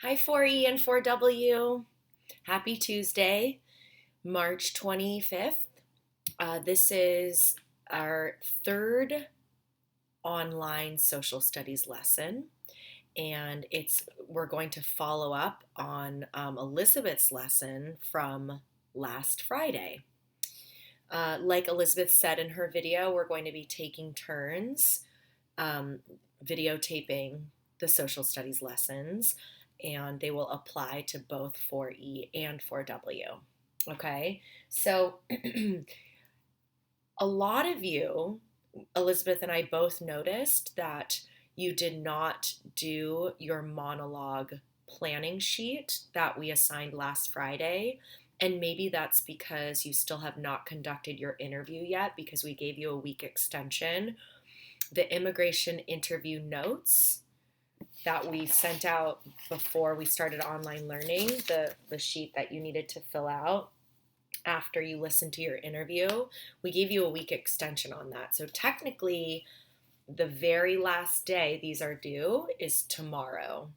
Hi, 4E and 4W. Happy Tuesday, March 25th. This is our third online social studies lesson, and we're going to follow up on Elizabeth's lesson from last Friday. Like Elizabeth said in her video, we're going to be taking turns um, videotaping the social studies lessons, and they will apply to both 4E and 4W. Okay, so a lot of you, Elizabeth and I both noticed that you did not do your monologue planning sheet that we assigned last Friday. And maybe that's because you still have not conducted your interview yet because we gave you a week extension. The immigration interview notes that we sent out before we started online learning, the sheet that you needed to fill out after you listened to your interview, we gave you a week extension on that. So technically, the very last day these are due is tomorrow,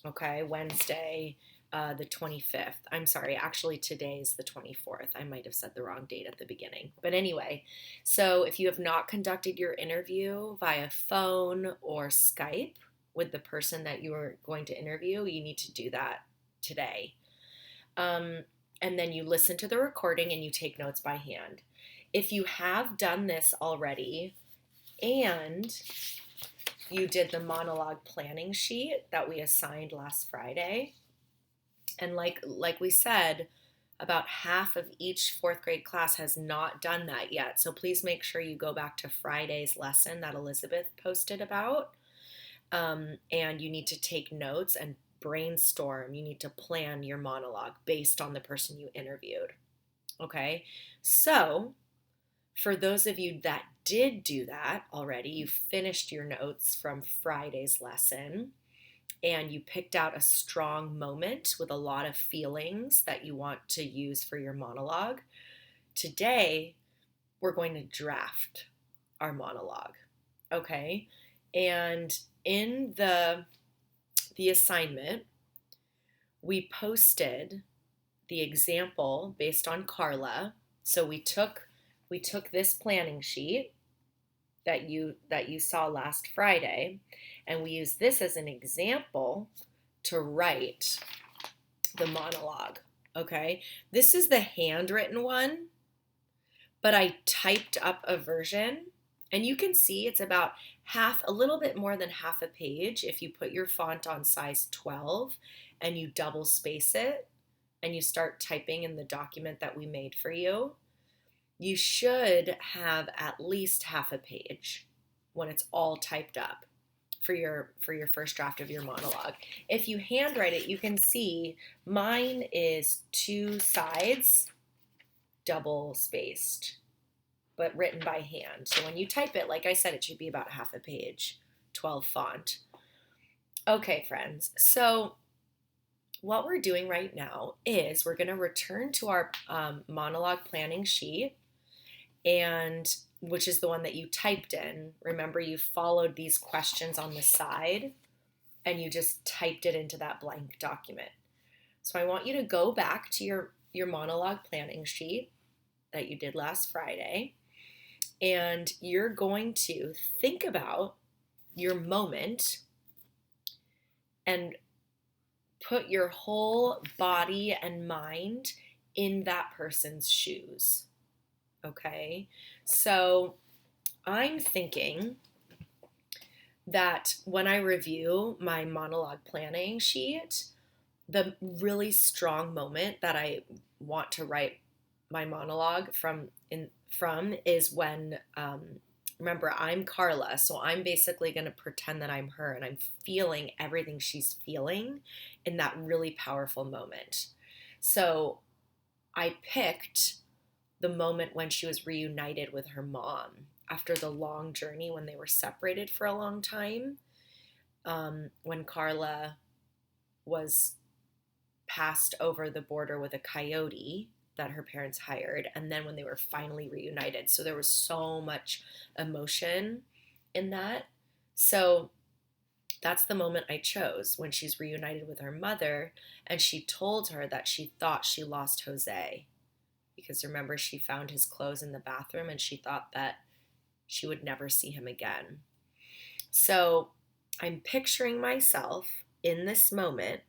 okay? Wednesday, the 25th. I'm sorry, actually today's the 24th. I might have said the wrong date at the beginning. But anyway, so if you have not conducted your interview via phone or Skype with the person that you are going to interview, you need to do that today. And then you listen to the recording and you take notes by hand. If you have done this already and you did the monologue planning sheet that we assigned last Friday, and like we said, about half of each fourth grade class has not done that yet. So please make sure you go back to Friday's lesson that Elizabeth posted about. And you need to take notes and brainstorm. You need to plan your monologue based on the person you interviewed. Okay? So, for those of you that did do that already, you finished your notes from Friday's lesson and you picked out a strong moment with a lot of feelings that you want to use for your monologue. Today, we're going to draft our monologue. Okay? And in the assignment, we posted the example based on Carla. So we took this planning sheet that you saw last Friday, and we used this as an example to write the monologue. Okay? This is the handwritten one, but I typed up a version, and you can see it's about a little bit more than half a page if you put your font on size 12 and you double space it and you start typing in the document that we made for you. You should have at least half a page when it's all typed up for your first draft of your monologue. If you handwrite it, you can see mine is 2 sides double spaced, but written by hand. So when you type it, like I said, it should be about half a page, 12 font. Okay, friends. So what we're doing right now is we're going to return to our monologue planning sheet, and which is the one that you typed in. Remember, you followed these questions on the side and you just typed it into that blank document. So I want you to go back to your monologue planning sheet that you did last Friday, and you're going to think about your moment and put your whole body and mind in that person's shoes. Okay? So I'm thinking that when I review my monologue planning sheet, the really strong moment that I want to write my monologue from is when remember, I'm Carla, so I'm basically going to pretend that I'm her and I'm feeling everything she's feeling in that really powerful moment. So I picked the moment when she was reunited with her mom after the long journey when they were separated for a long time, when Carla was passed over the border with a coyote that her parents hired, and then when they were finally reunited. So there was so much emotion in that. So That's the moment I chose, when she's reunited with her mother and she told her that she thought she lost Jose. Because remember, she found his clothes in the bathroom and she thought that she would never see him again. So I'm picturing myself in this moment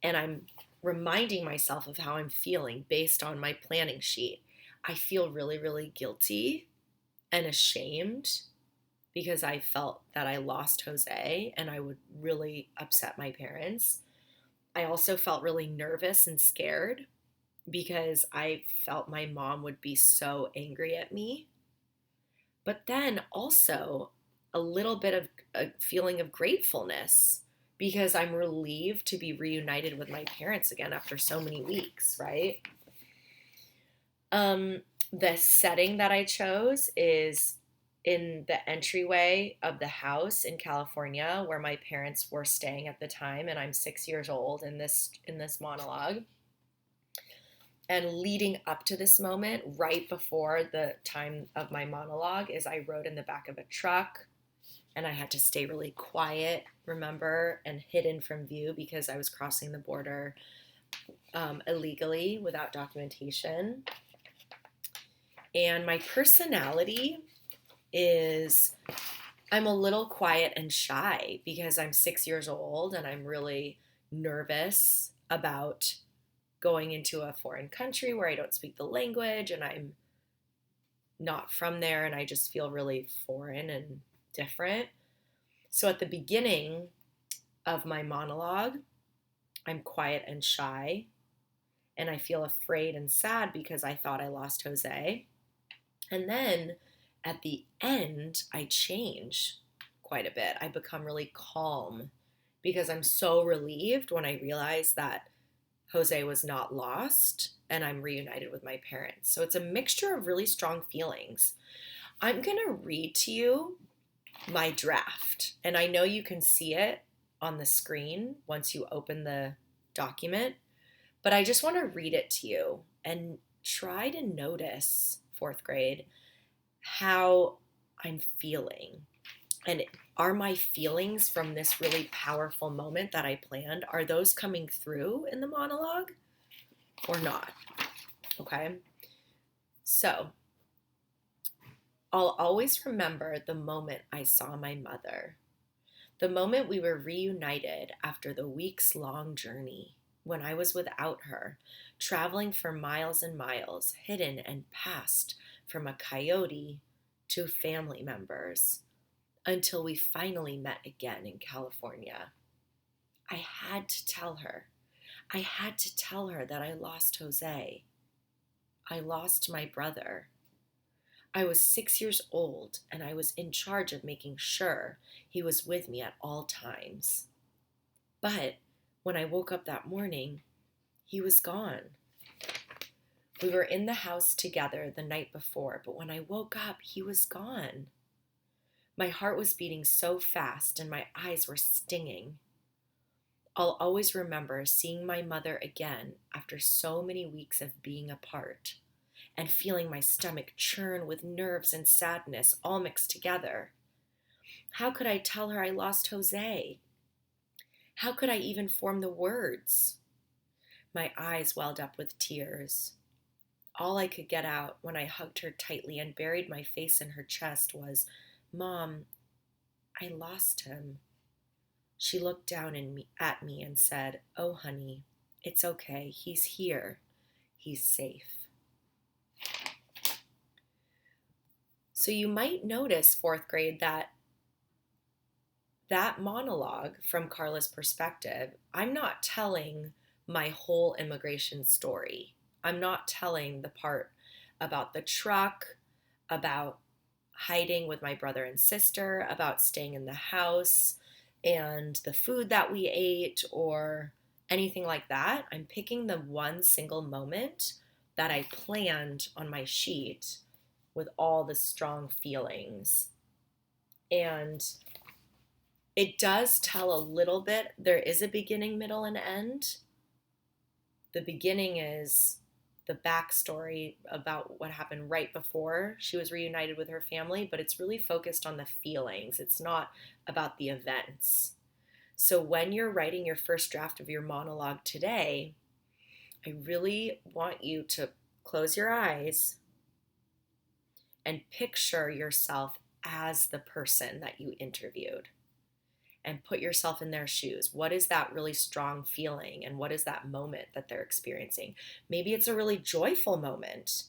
and I'm reminding myself of how I'm feeling based on my planning sheet. I feel really, really guilty and ashamed because I felt that I lost Jose and I would really upset my parents. I also felt really nervous and scared because I felt my mom would be so angry at me. But then also a little bit of a feeling of gratefulness because I'm relieved to be reunited with my parents again after so many weeks, right? The setting that I chose is in the entryway of the house in California where my parents were staying at the time, and I'm 6 years old in this monologue. And leading up to this moment, right before the time of my monologue, is I rode in the back of a truck and I had to stay really quiet, remember, and hidden from view because I was crossing the border illegally without documentation. And my personality is I'm a little quiet and shy because I'm 6 years old and I'm really nervous about going into a foreign country where I don't speak the language and I'm not from there and I just feel really foreign and different. So at the beginning of my monologue, I'm quiet and shy and I feel afraid and sad because I thought I lost Jose. And then at the end, I change quite a bit. I become really calm because I'm so relieved when I realize that Jose was not lost and I'm reunited with my parents. So it's a mixture of really strong feelings. I'm going to read to you my draft, and I know you can see it on the screen once you open the document, but I just want to read it to you and try to notice, fourth grade, how I'm feeling. And are my feelings from this really powerful moment that I planned, are those coming through in the monologue or not? Okay. So I'll always remember the moment I saw my mother, the moment we were reunited after the weeks-long journey, when I was without her, traveling for miles and miles, hidden and passed from a coyote to family members, until we finally met again in California. I had to tell her. I had to tell her that I lost Jose. I lost my brother. I was 6 years old and I was in charge of making sure he was with me at all times. But when I woke up that morning, he was gone. We were in the house together the night before, but when I woke up, he was gone. My heart was beating so fast and my eyes were stinging. I'll always remember seeing my mother again after so many weeks of being apart and feeling my stomach churn with nerves and sadness all mixed together. How could I tell her I lost Jose? How could I even form the words? My eyes welled up with tears. All I could get out when I hugged her tightly and buried my face in her chest was, "Mom, I lost him." She looked down at me and said, "Oh, honey, it's okay. He's here. He's safe." So you might notice, fourth grade, that monologue from Carla's perspective, I'm not telling my whole immigration story. I'm not telling the part about the truck, about hiding with my brother and sister, about staying in the house and the food that we ate or anything like that. I'm picking the one single moment that I planned on my sheet with all the strong feelings. And it does tell a little bit. There is a beginning, middle, and end. The beginning is the backstory about what happened right before she was reunited with her family, but it's really focused on the feelings. It's not about the events. So when you're writing your first draft of your monologue today, I really want you to close your eyes and picture yourself as the person that you interviewed and put yourself in their shoes. What is that really strong feeling and what is that moment that they're experiencing? Maybe it's a really joyful moment.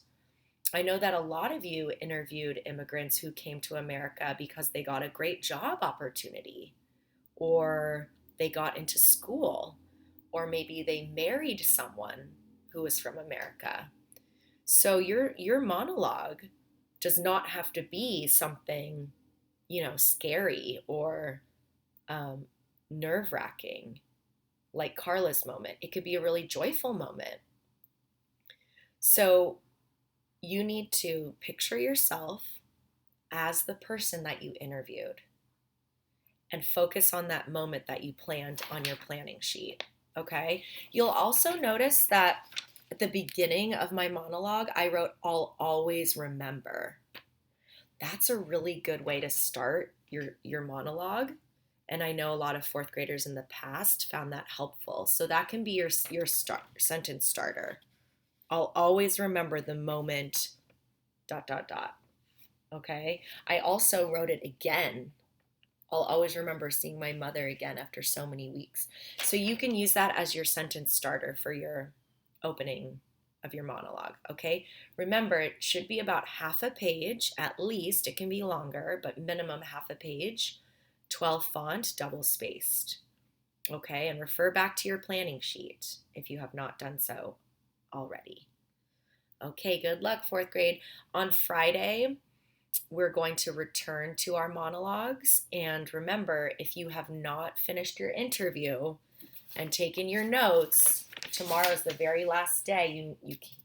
I know that a lot of you interviewed immigrants who came to America because they got a great job opportunity, or they got into school, or maybe they married someone who was from America. So your monologue does not have to be something, scary or nerve wracking like Carla's moment. It could be a really joyful moment. So you need to picture yourself as the person that you interviewed and focus on that moment that you planned on your planning sheet. Okay. You'll also notice that at the beginning of my monologue, I wrote, "I'll always remember." That's a really good way to start your monologue. And I know a lot of fourth graders in the past found that helpful. So that can be your sentence starter. I'll always remember the moment, ... Okay. I also wrote it again. I'll always remember seeing my mother again after so many weeks. So you can use that as your sentence starter for your opening of your monologue. Okay. Remember, it should be about half a page at least. It can be longer, but minimum half a page, 12 font, double spaced. Okay. And refer back to your planning sheet if you have not done so already. Okay. Good luck, fourth grade. On Friday, we're going to return to our monologues. And remember, if you have not finished your interview and taken your notes, tomorrow is the very last day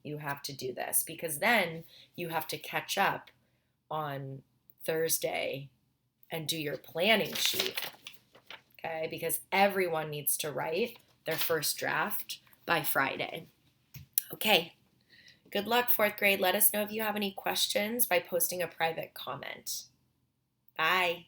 you have to do this, because then you have to catch up on Thursday and do your planning sheet. Okay, because everyone needs to write their first draft by Friday. Okay. Good luck, fourth grade. Let us know if you have any questions by posting a private comment. Bye.